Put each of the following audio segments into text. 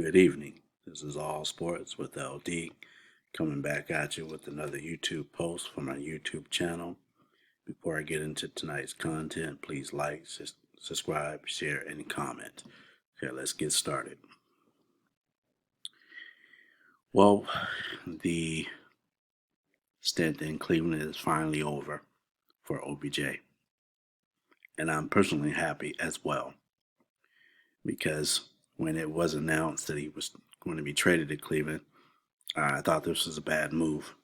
Good evening. This is All Sports with LD coming back at you with another YouTube post from my YouTube channel. Before I get into tonight's content, please like, subscribe, share, and comment. Okay, let's get started. Well, the stint in Cleveland is finally over for OBJ. And I'm personally happy as well because when it was announced that he was going to be traded to Cleveland, I thought this was a bad move.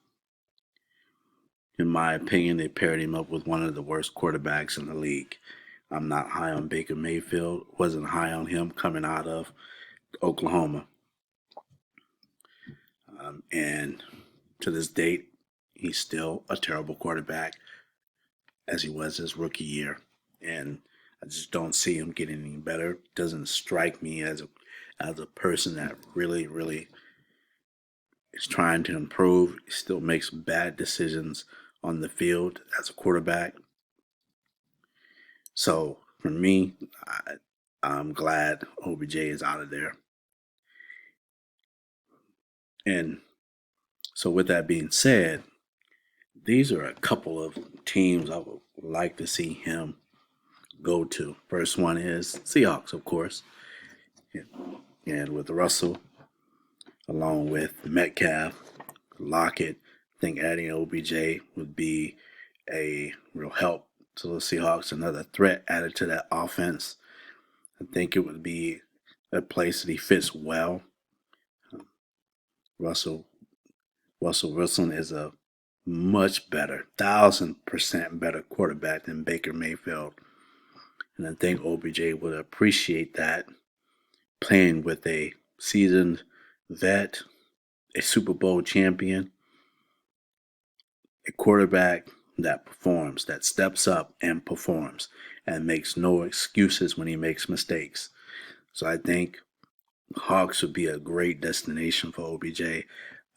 In my opinion, they paired him up with one of the worst quarterbacks in the league. I'm not high on Baker Mayfield, wasn't high on him coming out of Oklahoma. And to this date, he's still a terrible quarterback as he was his rookie year. And I just don't see him getting any better. Doesn't strike me as a person that really is trying to improve. He still makes bad decisions on the field as a quarterback. So for me, I'm glad OBJ is out of there. And so with that being said, these are a couple of teams I would like to see him go to. First one is Seahawks, of course. And with Russell, along with Metcalf, Lockett, I think adding OBJ would be a real help to the Seahawks, another threat added to that offense. I think it would be a place that he fits well. Russell Wilson is a much better, 1,000% better quarterback than Baker Mayfield. And I think OBJ would appreciate that, playing with a seasoned vet, a Super Bowl champion, a quarterback that performs, that steps up and performs, and makes no excuses when he makes mistakes. So I think Hawks would be a great destination for OBJ. I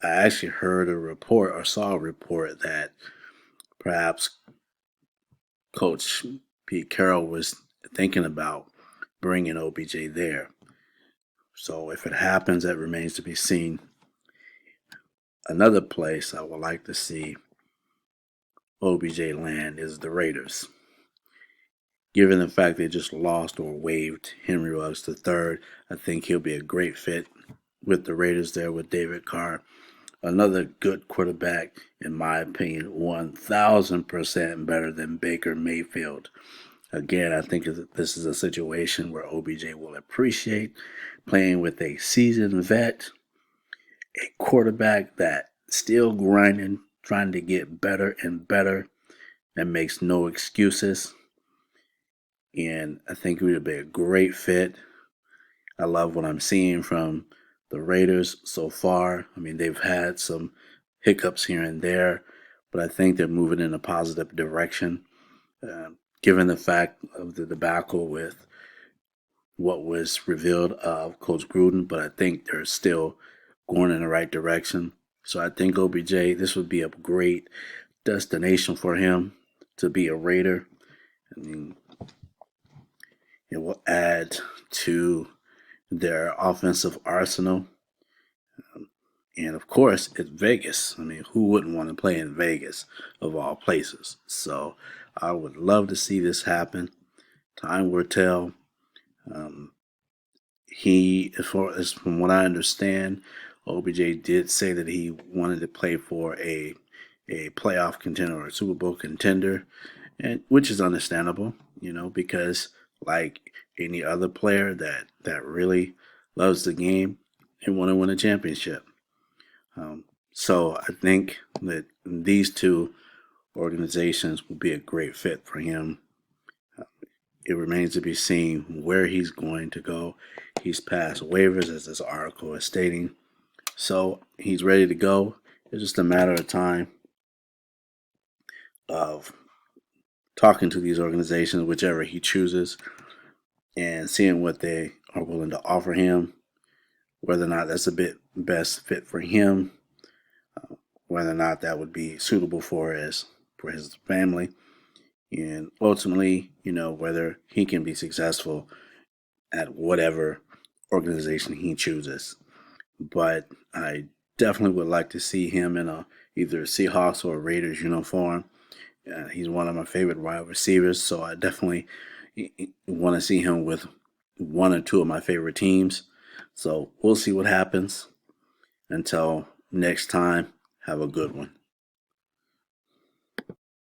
actually heard a report or saw a report that perhaps Coach Pete Carroll was thinking about bringing OBJ there. So if it happens, that remains to be seen. Another place I would like to see OBJ land is the Raiders. Given the fact they just lost or waived Henry Ruggs III, I think he'll be a great fit with the Raiders there with David Carr. Another good quarterback, in my opinion, 1,000% better than Baker Mayfield. Again, I think this is a situation where OBJ will appreciate playing with a seasoned vet, a quarterback that still grinding, trying to get better and better, and makes no excuses. And I think it would be a great fit. I love what I'm seeing from the Raiders so far. I mean, they've had some hiccups here and there, but I think they're moving in a positive direction. Given the fact of the debacle with what was revealed of Coach Gruden, but I think they're still going in the right direction. So I think OBJ, this would be a great destination for him to be a Raider. I mean, it will add to their offensive arsenal. And of course, it's Vegas. I mean, who wouldn't want to play in Vegas of all places? So I would love to see this happen. Time will tell. As far as from what I understand, OBJ did say that he wanted to play for a playoff contender or a Super Bowl contender, and which is understandable, because like any other player that really loves the game, they want to win a championship. So I think that these two organizations will be a great fit for him. It remains to be seen where he's going to go. He's passed waivers, as this article is stating. So he's ready to go. It's just a matter of time of talking to these organizations, whichever he chooses, and seeing what they are willing to offer him, whether or not that's a best fit for him, whether or not that would be suitable for his family, and ultimately, whether he can be successful at whatever organization he chooses. But I definitely would like to see him in either a Seahawks or a Raiders uniform. He's one of my favorite wide receivers, so I definitely want to see him with one or two of my favorite teams. So we'll see what happens. Until next time, have a good one.